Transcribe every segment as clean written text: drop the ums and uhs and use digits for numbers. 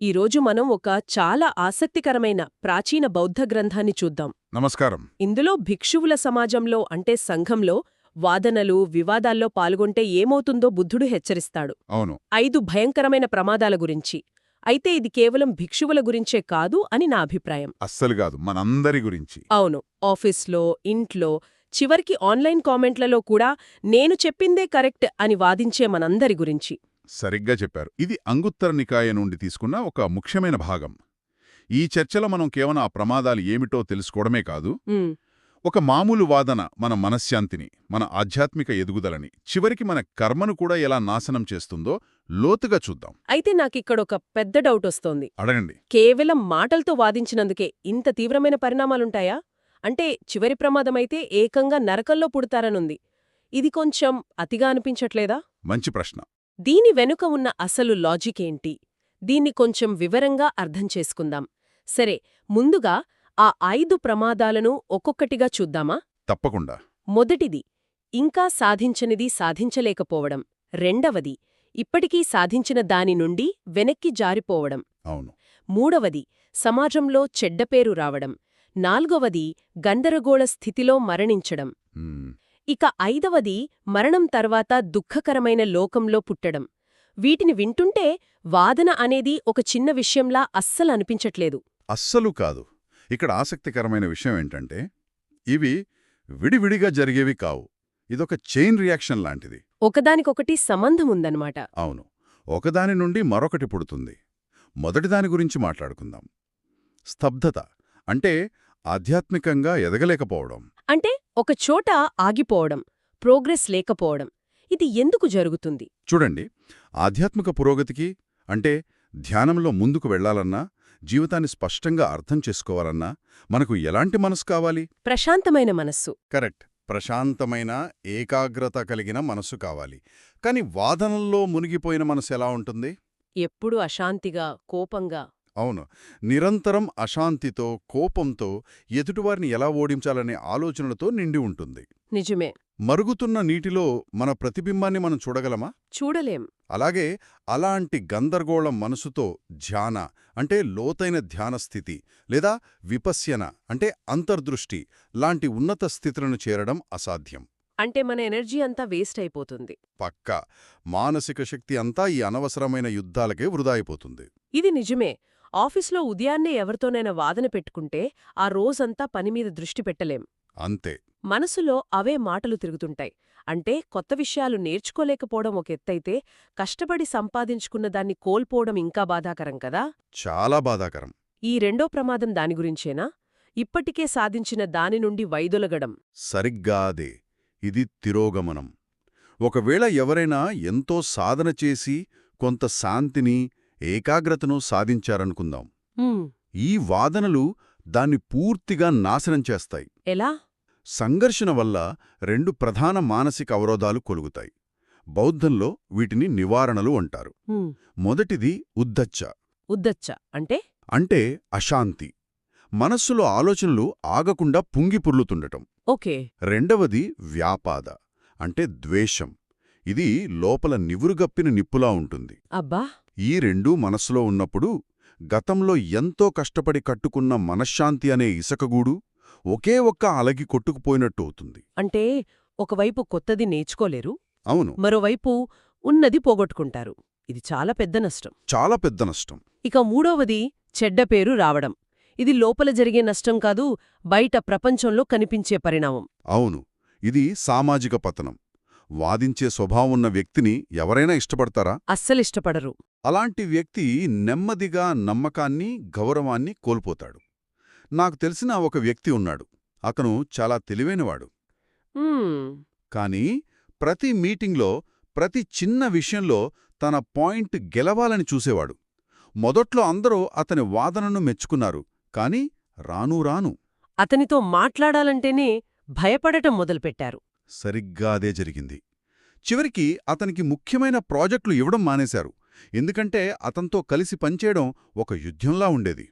ఈరోజు మనం ఒక చాలా ఆసక్తికరమైన ప్రాచీన బౌద్ధ గ్రంథాన్ని చూద్దాం. నమస్కారం. ఇందులో భిక్షువుల సమాజంలో అంటే సంఘంలో వాదనలు, వివాదాల్లో పాల్గొంటే ఏమవుతుందో బుద్ధుడు హెచ్చరిస్తాడు. అవును. 5 భయంకరమైన ప్రమాదాల గురించి. అయితే ఇది కేవలం భిక్షువుల గురించే కాదు అని నా అభిప్రాయం. అస్సలు కాదు, మనందరి గురించి. అవును, ఆఫీస్లో, ఇంట్లో, చివరికి ఆన్లైన్ కామెంట్లలో కూడా నేను చెప్పిందే కరెక్ట్ అని వాదించే మనందరి గురించి. సరిగ్గా చెప్పారు. ఇది అంగుత్తర నికాయ నుండి తీసుకున్న ఒక ముఖ్యమైన భాగం. ఈ చర్చలో మనం కేవలం ఆ ప్రమాదాలు ఏమిటో తెలుసుకోవడమే కాదు, ఒక మామూలు వాదన మన మనశ్శాంతిని, మన ఆధ్యాత్మిక ఎదుగుదలని, చివరికి మన కర్మను కూడా ఎలా నాశనం చేస్తుందో లోతుగా చూద్దాం. అయితే నాకిక్కడొక పెద్ద డౌటొస్తోంది. అడగండి. కేవలం మాటలతో వాదించినందుకే ఇంత తీవ్రమైన పరిణామాలుంటాయా? అంటే చివరి ప్రమాదమైతే ఏకంగా నరకంలో పుడతారనుంది. ఇది కొంచెం అతిగా అనిపించట్లేదా? మంచి ప్రశ్న. దీని వెనుక ఉన్న అసలు లాజికేంటి? దీన్ని కొంచెం వివరంగా అర్థం చేసుకుందాం. సరే, ముందుగా ఆ 5 ప్రమాదాలను ఒక్కొక్కటిగా చూద్దామా? తప్పకుండా. మొదటిది, ఇంకా సాధించనిది సాధించలేకపోవడం. రెండవది, ఇప్పటికీ సాధించిన దాని నుండి వెనక్కి జారిపోవడం. అవును. మూడవది, సమాజంలో చెడ్డపేరు రావడం. నాల్గవది, గందరగోళ స్థితిలో మరణించడం. ఇక 5వది, మరణం తర్వాత దుఃఖకరమైన లోకంలో పుట్టడం. వీటిని వింటుంటే వాదన అనేది ఒక చిన్న విషయంలా అస్సలు అనిపించట్లేదు. అస్సలు కాదు. ఇక్కడ ఆసక్తికరమైన విషయం ఏంటంటే, ఇవి విడివిడిగా జరిగేవి కావు. ఇదొక చైన్ రియాక్షన్ లాంటిది. ఒకదానికొకటి సంబంధముందన్నమాట. అవును. ఒకదాని నుండి మరొకటి పుడుతుంది. మొదటిదాని గురించి మాట్లాడుకుందాం. స్తబ్దత అంటే ఆధ్యాత్మికంగా ఎదగలేకపోవడం. అంటే ఒకచోట ఆగిపోవడం, ప్రోగ్రెస్ లేకపోవడం. ఇది ఎందుకు జరుగుతుంది? చూడండి, ఆధ్యాత్మిక పురోగతికి అంటే ధ్యానంలో ముందుకు వెళ్లాలన్నా, జీవితాన్ని స్పష్టంగా అర్థం చేసుకోవాలన్నా మనకు ఎలాంటి మనసు కావాలి? ప్రశాంతమైన మనస్సు. కరెక్ట్. ప్రశాంతమైన, ఏకాగ్రత కలిగిన మనసు కావాలి. కాని వాదనల్లో మునిగిపోయిన మనసు ఎలా ఉంటుంది? ఎప్పుడూ అశాంతిగా, కోపంగా. అవును. నిరంతరం అశాంతితో, కోపంతో, ఎదుటివారిని ఎలా ఓడించాలనే ఆలోచనలతో నిండి ఉంటుంది. నిజమే. మరుగుతున్న నీటిలో మన ప్రతిబింబాన్ని మనం చూడగలమా? చూడలేం. అలాగే అలాంటి గందరగోళం మనసుతో ధ్యాన అంటే లోతైన ధ్యానస్థితి లేదా విపశ్యన అంటే అంతర్దృష్టి లాంటి ఉన్నత స్థితులను చేరడం అసాధ్యం. అంటే మన ఎనర్జీ అంతా వేస్ట్ అయిపోతుంది. పక్కా. మానసిక శక్తి అంతా ఈ అనవసరమైన యుద్ధాలకే వృధా అయిపోతుంది. ఇది నిజమే. ఆఫీస్లో ఉదయాన్నే ఎవరితోనైనా వాదన పెట్టుకుంటే ఆ రోజంతా పనిమీద దృష్టి పెట్టలేం. అంతే. మనసులో అవే మాటలు తిరుగుతుంటాయి. అంటే కొత్త విషయాలు నేర్చుకోలేకపోవడం ఒక ఎత్తైతే, కష్టపడి సంపాదించుకున్న దాన్ని కోల్పోవడం ఇంకా బాధాకరం కదా? చాలా బాధాకరం. ఈ రెండో ప్రమాదం దాని గురించేనా? ఇప్పటికే సాధించిన దాని నుండి వైదొలగడం. సరిగ్గా అదే. ఇది తిరోగమనం. ఒకవేళ ఎవరైనా ఎంతో సాధన చేసి కొంత శాంతిని, ఏకాగ్రతను సాధించారనుకుందాం. ఈ వాదనలు దాన్ని పూర్తిగా నాశనం చేస్తాయి. ఎలా? సంఘర్షణ వల్ల 2 ప్రధాన మానసిక అవరోధాలు కొలుగుతాయి. బౌద్ధంలో వీటిని నివారణలు అంటారు. మొదటిది ఉద్ధచ్చ. ఉద్ధచ్చ అంటే? అంటే అశాంతి. మనస్సులో ఆలోచనలు ఆగకుండా పుంగిపుర్లుతుండటం. ఓకే. రెండవది వ్యాపాద అంటే ద్వేషం. ఇది లోపల నివురుగప్పిన నిప్పులా ఉంటుంది. అబ్బా! ఈ రెండూ మనస్సులో ఉన్నప్పుడు గతంలో ఎంతో కష్టపడి కట్టుకున్న మనశ్శాంతి అనే ఇసకగూడు ఒకే ఒక్క అలగి కొట్టుకుపోయినట్టు అవుతుంది. అంటే ఒకవైపు కొత్తది నేర్చుకోలేరు, అవును. మరోవైపు ఉన్నది పోగొట్టుకుంటారు. ఇది చాలా పెద్ద నష్టం. చాలా పెద్ద నష్టం. ఇక మూడవది చెడ్డ పేరు రావడం. ఇది లోపల జరిగే నష్టం కాదు, బయట ప్రపంచంలో కనిపించే పరిణామం. అవును. ఇది సామాజిక పతనం. వాదించే స్వభావమున్న వ్యక్తిని ఎవరైనా ఇష్టపడతారా? అస్సలిష్టపడరు. అలాంటి వ్యక్తి నెమ్మదిగా నమ్మకాన్ని, గౌరవాన్ని కోల్పోతాడు. నాకు తెలిసిన ఒక వ్యక్తి ఉన్నాడు. అతను చాలా తెలివైనవాడు. కాని ప్రతి మీటింగ్లో, ప్రతి చిన్న విషయంలో తన పాయింట్ గెలవాలని చూసేవాడు. మొదట్లో అందరూ అతని వాదనను మెచ్చుకున్నారు. కాని రాను రాను అతనితో మాట్లాడాలంటేనే భయపడటం మొదలుపెట్టారు. సరిగ్గా అదే జరిగింది. చివరికి అతనికి ముఖ్యమైన ప్రాజెక్టులు ఇవ్వడం మానేశారు. ఎందుకంటే అతనితో కలిసి పనిచేయడం ఒక యుద్ధంలా ఉండేది.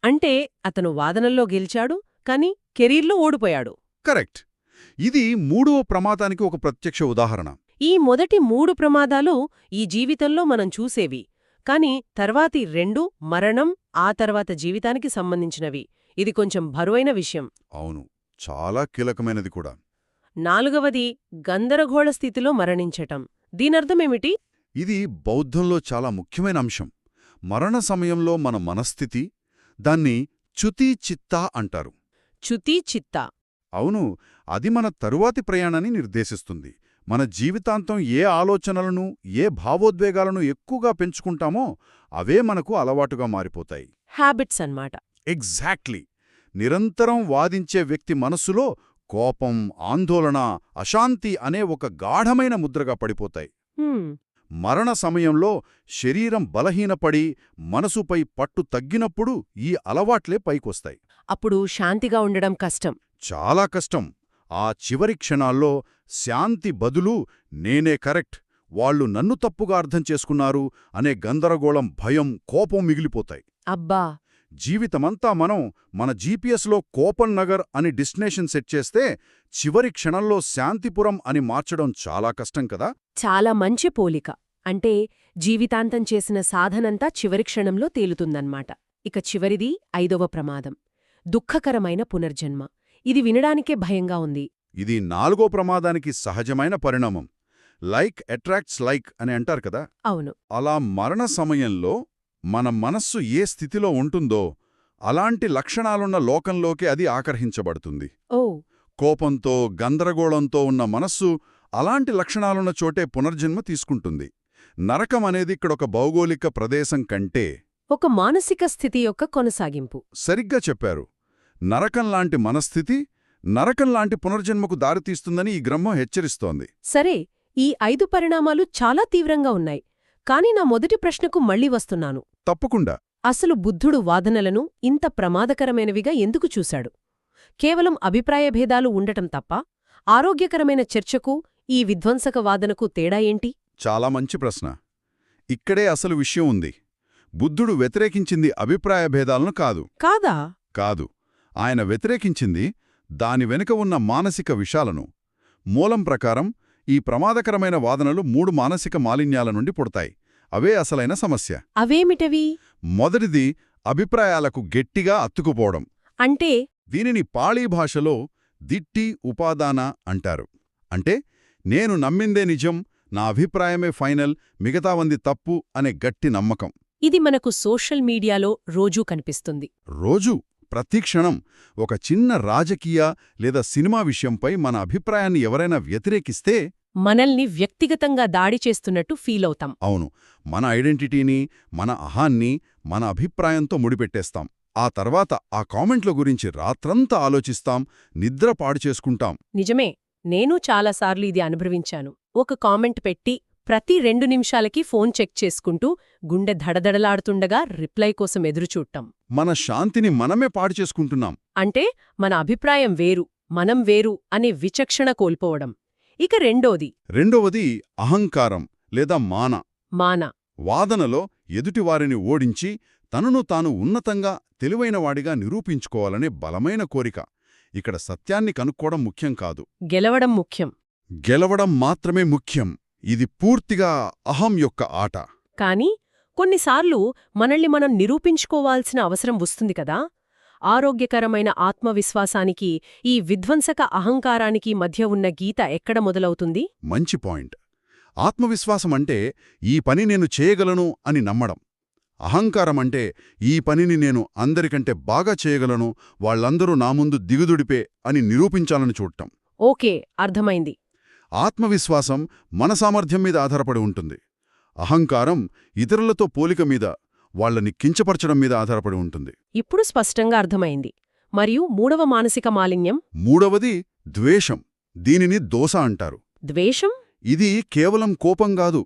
అంటే అతను వాదనల్లో గెలిచాడు, కాని కెరీర్లో ఓడిపోయాడు. కరెక్ట్. ఇది మూడవ ప్రమాదానికి ఒక ప్రత్యక్ష ఉదాహరణ. ఈ మొదటి 3 ప్రమాదాలు ఈ జీవితంలో మనం చూసేవి. కాని తర్వాతి రెండు మరణం ఆ తర్వాత జీవితానికి సంబంధించినవి. ఇది కొంచెం బరువైన విషయం. అవును, చాలా కీలకమైనది కూడా. నాలుగవది గందరగోళ స్థితిలో మరణించటం. దీనర్థమేమిటి? ఇది బౌద్ధంలో చాలా ముఖ్యమైన అంశం. మరణ సమయంలో మన మనస్థితి, దాన్ని చ్యుతి చిత్తా అంటారు. చ్యుతి చిత్త. అవును, అది మన తరువాతి ప్రయాణాన్ని నిర్దేశిస్తుంది. మన జీవితాంతం ఏ ఆలోచనలను, ఏ భావోద్వేగాలను ఎక్కువగా పెంచుకుంటామో అవే మనకు అలవాటుగా మారిపోతాయి. హ్యాబిట్స్ అన్నమాట. ఎగ్జాక్ట్లీ. నిరంతరం వాదించే వ్యక్తి మనస్సులో కోపం, ఆందోళన, అశాంతి అనే ఒక గాఢమైన ముద్రగా పడిపోతాయి. హ్మ్. మరణ సమయంలో శరీరం బలహీనపడి మనసుపై పట్టు తగ్గినప్పుడు ఈ అలవాట్లే పైకొస్తాయి. అప్పుడు శాంతిగా ఉండడం కష్టం. చాలా కష్టం. ఆ చివరి క్షణాల్లో శాంతి బదులు నేనే కరెక్ట్, వాళ్ళు నన్ను తప్పుగా అర్థం చేసుకున్నారు అనే గందరగోళం, భయం, కోపం మిగిలిపోతాయి. అబ్బా. జీవితమంతా మనం మన జీపీఎస్లో కోపన్ నగర్ అని డెస్టినేషన్ సెట్ చేస్తే చివరి క్షణంలో శాంతిపురం అని మార్చడం చాలా కష్టం కదా. చాలా మంచి పోలిక. అంటే జీవితాంతం చేసిన సాధనంతా చివరి క్షణంలో తేలుతుందన్నమాట. ఇక చివరిది 5వ ప్రమాదం, దుఃఖకరమైన పునర్జన్మ. ఇది వినడానికే భయంగా ఉంది. ఇది 4వ ప్రమాదానికి సహజమైన పరిణామం. లైక్ అట్రాక్ట్స్ లైక్ అని అంటారు కదా. అవును. అలా మరణ సమయంలో మన మనస్సు ఏ స్థితిలో ఉంటుందో అలాంటి లక్షణాలున్న లోకంలోకి అది ఆకర్షించబడుతుంది. ఓ. కోపంతో, గందరగోళంతో ఉన్న మనస్సు అలాంటి లక్షణాలున్న చోటే పునర్జన్మ తీసుకుంటుంది. నరకం అనేది ఇక్కడొక భౌగోళిక ప్రదేశం కంటే ఒక మానసిక స్థితి యొక్క కొనసాగింపు. సరిగ్గా చెప్పారు. నరకంలాంటి మనస్థితి నరకంలాంటి పునర్జన్మకు దారితీస్తుందని ఈ గ్రంథం హెచ్చరిస్తోంది. సరే, ఈ 5 పరిణామాలు చాలా తీవ్రంగా ఉన్నాయి. కాని నా మొదటి ప్రశ్నకు మళ్ళీ వస్తున్నాను. తప్పకుండా. అసలు బుద్ధుడు వాదనలను ఇంత ప్రమాదకరమైనవిగా ఎందుకు చూశాడు? కేవలం అభిప్రాయభేదాలు ఉండటం తప్ప ఆరోగ్యకరమైన చర్చకు ఈ విధ్వంసక వాదనకు తేడా ఏంటి? చాలా మంచి ప్రశ్న. ఇక్కడే అసలు విషయం ఉంది. బుద్ధుడు వ్యతిరేకించింది అభిప్రాయభేదాలను కాదు. కాదా? కాదు. ఆయన వ్యతిరేకించింది దాని వెనుక ఉన్న మానసిక విషాలను. మూలం ప్రకారం ఈ ప్రమాదకరమైన వాదనలు 3 మానసిక మాలిన్యాల నుండి పుడతాయి. అవే అసలైన సమస్య. అవేమిటవి? మొదటిది అభిప్రాయాలకు గట్టిగా అత్తుకుపోవడం. అంటే? దీనిని పాళీ భాషలో దిట్టి ఉపాదాన అంటారు. అంటే నేను నమ్మిందే నిజం, నా అభిప్రాయమే ఫైనల్, మిగతావంది తప్పు అనే గట్టి నమ్మకం. ఇది మనకు సోషల్ మీడియాలో రోజూ కనిపిస్తుంది. రోజూ, ప్రతి క్షణం. ఒక చిన్న రాజకీయ లేదా సినిమా విషయంపై మన అభిప్రాయాన్ని ఎవరైనా వ్యతిరేకిస్తే మనల్ని వ్యక్తిగతంగా దాడి చేస్తున్నట్టు ఫీలవుతాం. అవును, మన ఐడెంటిటీని, మన అహాన్ని మన అభిప్రాయంతో ముడిపెట్టేస్తాం. ఆ తర్వాత ఆ కామెంట్ల గురించి రాత్రంతా ఆలోచిస్తాం, నిద్ర పాడు చేసుకుంటాం. నిజమే. నేను చాలాసార్లు ఇది అనుభవించాను. ఒక కామెంట్ పెట్టి ప్రతి 2 నిమిషాలకి ఫోన్ చెక్ చేసుకుంటూ గుండె దడదడలాడుతుండగా రిప్లై కోసం ఎదురుచూడటం. మన శాంతిని మనమే పాడు చేసుకుంటున్నాం. అంటే మన అభిప్రాయం వేరు, మనం వేరు అనే విచక్షణ కోల్పోవడం. ఇక రెండవది అహంకారం లేదా మాన. వాదనలో ఎదుటివారిని ఓడించి తనను తాను ఉన్నతంగా, తెలివైనవాడిగా నిరూపించుకోవాలనే బలమైన కోరిక. ఇక్కడ సత్యాన్ని కనుక్కోవడం ముఖ్యం కాదు, గెలవడం ముఖ్యం. గెలవడం మాత్రమే ముఖ్యం. ఇది పూర్తిగా అహం యొక్క ఆట. కానీ కొన్నిసార్లు మనల్ని మనం నిరూపించుకోవాల్సిన అవసరం వస్తుంది కదా. ఆరోగ్యకరమైన ఆత్మవిశ్వాసానికి, ఈ విధ్వంసక అహంకారానికి మధ్య ఉన్న గీత ఎక్కడ మొదలవుతుంది? మంచి పాయింట్. ఆత్మవిశ్వాసమంటే ఈ పని నేను చేయగలను అని నమ్మడం. అహంకారమంటే ఈ పనిని నేను అందరికంటే బాగా చేయగలను, వాళ్ళందరూ నా ముందు దిగుదుడిపే అని నిరూపించాలని చూడటం. ఓకే, అర్థమైంది. ఆత్మవిశ్వాసం మన సామర్థ్యం మీద ఆధారపడి ఉంటుంది. అహంకారం ఇతరులతో పోలిక మీద, వాళ్లని కించపరచడం మీద ఆధారపడి ఉంటుంది. ఇప్పుడు స్పష్టంగా అర్థమైంది. మరియు 3వ మానసిక మాలిన్యం? మూడవది ద్వేషం. దీనిని దోస అంటారు. ద్వేషం? ఇది కేవలం కోపం కాదు,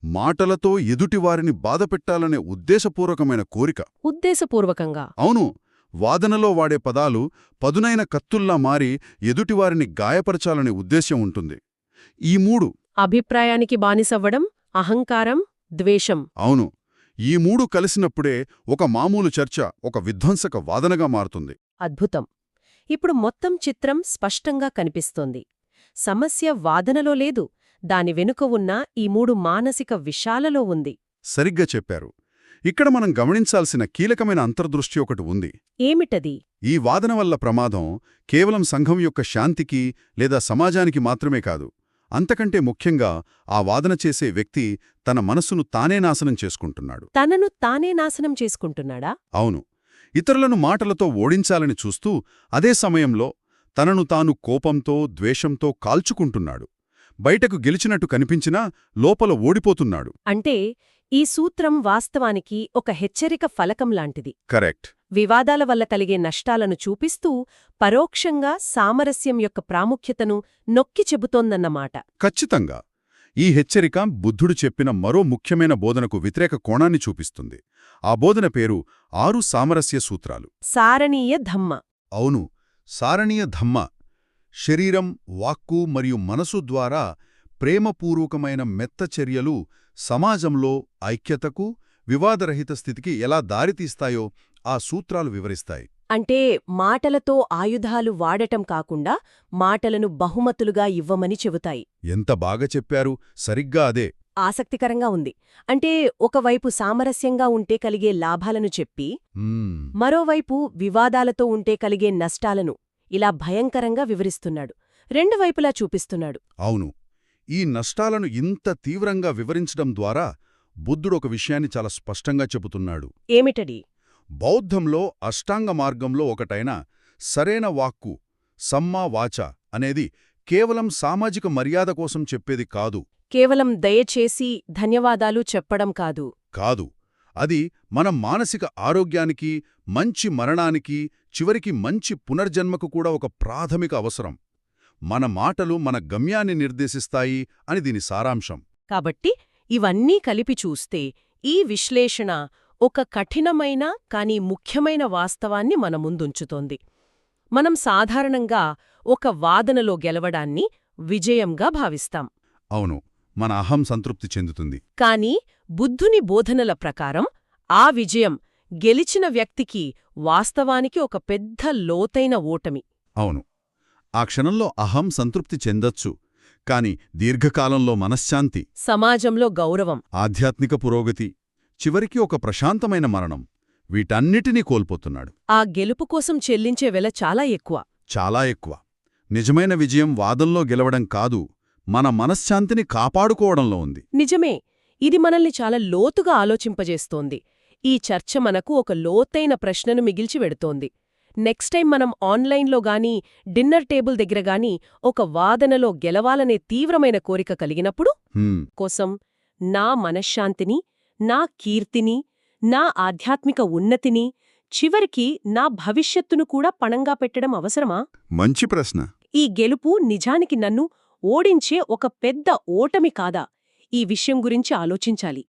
మాటలతో ఎదుటివారిని బాధపెట్టాలనే ఉద్దేశపూర్వకమైన కోరిక. ఉద్దేశపూర్వకంగా? అవును. వాదనలో వాడే పదాలు పదునైన కత్తుల్లా మారి ఎదుటివారిని గాయపరచాలనే ఉద్దేశ్యం ఉంటుంది. ఈ 3 అభిప్రాయానికి బానిసవ్వడం, అహంకారం, ద్వేషం. అవును. ఈ 3 కలిసినప్పుడే ఒక మామూలు చర్చ ఒక విధ్వంసక వాదనగా మారుతుంది. అద్భుతం. ఇప్పుడు మొత్తం చిత్రం స్పష్టంగా కనిపిస్తోంది. సమస్య వాదనలో లేదు, దాని వెనుక ఉన్న ఈ 3 మానసిక విషాలలో ఉంది. సరిగ్గా చెప్పారు. ఇక్కడ మనం గమనించాల్సిన కీలకమైన అంతర్దృష్టి ఒకటి ఉంది. ఏమిటది? ఈ వాదన వల్ల ప్రమాదం కేవలం సంఘం యొక్క శాంతికి లేదా సమాజానికి మాత్రమే కాదు, అంతకంటే ముఖ్యంగా ఆ వాదన చేసే వ్యక్తి తన మనస్సును తానే నాశనం చేసుకుంటున్నాడు. తనను తానే నాశనం చేసుకుంటున్నాడా? అవును, ఇతరులను మాటలతో ఓడించాలని చూస్తూ అదే సమయంలో తనను తాను కోపంతో, ద్వేషంతో కాల్చుకుంటున్నాడు. బయటకు గెలిచినట్టు కనిపించినా లోపల ఓడిపోతున్నాడు. అంటే ఈ సూత్రం వాస్తవానికి ఒక హెచ్చరిక ఫలకం లాంటిది. కరెక్ట్. వివాదాల వల్ల కలిగే నష్టాలను చూపిస్తూ పరోక్షంగా సామరస్యం యొక్క ప్రాముఖ్యతను నొక్కి చెబుతోందన్నమాట. ఖచ్చితంగా. ఈ హెచ్చరిక బుద్ధుడు చెప్పిన మరో ముఖ్యమైన బోధనకు వ్యతిరేక కోణాన్ని చూపిస్తుంది. ఆ బోధన పేరు 6 సామరస్య సూత్రాలు. సారణీయ ధమ్మ. అవును, సారణీయ ధమ్మ. శరీరం, వాక్కు మరియు మనసు ద్వారా ప్రేమపూర్వకమైన మెత్త చర్యలు సమాజంలో ఐక్యతకు, వివాదరహిత స్థితికి ఎలా దారితీస్తాయో ఆ సూత్రాలు వివరిస్తాయి. అంటే మాటలతో ఆయుధాలు వాడటం కాకుండా మాటలను బహుమతులుగా ఇవ్వమని చెబుతాయి. ఎంత బాగా చెప్పారు! సరిగ్గా అదే. ఆసక్తికరంగా ఉంది. అంటే ఒకవైపు సామరస్యంగా ఉంటే కలిగే లాభాలను చెప్పి, మరోవైపు వివాదాలతో ఉంటే కలిగే నష్టాలను ఇలా భయంకరంగా వివరిస్తున్నాడు. రెండు వైపులా చూపిస్తున్నాడు. అవును, ఈ నష్టాలను ఇంత తీవ్రంగా వివరించడం ద్వారా బుద్ధుడొక విషయాన్ని చాలా స్పష్టంగా చెబుతున్నాడు. ఏమిటది? బౌద్ధంలో అష్టాంగ మార్గంలో ఒకటైన సరైన వాక్కు, సమ్మా వాచ అనేది కేవలం సామాజిక మర్యాద కోసం చెప్పేది కాదు. కేవలం దయచేసి ధన్యవాదాలు చెప్పడం కాదు. కాదు, అది మన మానసిక ఆరోగ్యానికి, మంచి మరణానికి, చివరికి మంచి పునర్జన్మకు కూడా ఒక ప్రాథమిక అవసరం. మన మాటలు మన గమ్యాన్ని నిర్దేశిస్తాయి అని దీని సారాంశం. కాబట్టి ఇవన్నీ కలిపి చూస్తే ఈ విశ్లేషణ ఒక కఠినమైన కానీ ముఖ్యమైన వాస్తవాన్ని మన ముందుంచుతోంది. మనం సాధారణంగా ఒక వాదనలో గెలవడాన్ని విజయంగా భావిస్తాం. అవును, మన అహం సంతృప్తి చెందుతుంది. కాని బుద్ధుని బోధనల ప్రకారం ఆ విజయం గెలిచిన వ్యక్తికి వాస్తవానికి ఒక పెద్ద లోతైన ఓటమి. అవును, ఆ క్షణంలో అహం సంతృప్తి చెందొచ్చు, కాని దీర్ఘకాలంలో మనశ్శాంతి, సమాజంలో గౌరవం, ఆధ్యాత్మిక పురోగతి, చివరికి ఒక ప్రశాంతమైన మరణం, వీటన్నిటినీ కోల్పోతున్నాడు. ఆ గెలుపు కోసం చెల్లించే వెల చాలా ఎక్కువ. చాలా ఎక్కువ. నిజమైన విజయం వాదంలో గెలవడం కాదు, మన మనశ్శాంతిని కాపాడుకోవడంలో ఉంది. నిజమే. ఇది మనల్ని చాలా లోతుగా ఆలోచింపజేస్తోంది. ఈ చర్చ మనకు ఒక లోతైన ప్రశ్నను మిగిల్చి వెడుతోంది. నెక్స్ట్ టైం మనం ఆన్లైన్లో గానీ డిన్నర్ టేబుల్ దగ్గర గానీ ఒక వాదనలో గెలవాలనే తీవ్రమైన కోరిక కలిగినప్పుడు కోసం నా మనశ్శాంతిని, నా కీర్తిని, నా ఆధ్యాత్మిక ఉన్నతిని, చివరికి నా భవిష్యత్తును కూడా పణంగా పెట్టడం అవసరమా? మంచి ప్రశ్న. ఈ గెలుపు నిజానికి నన్ను ఓడించే ఒక పెద్ద ఓటమి కాదా? ఈ విషయం గురించి ఆలోచించాలి.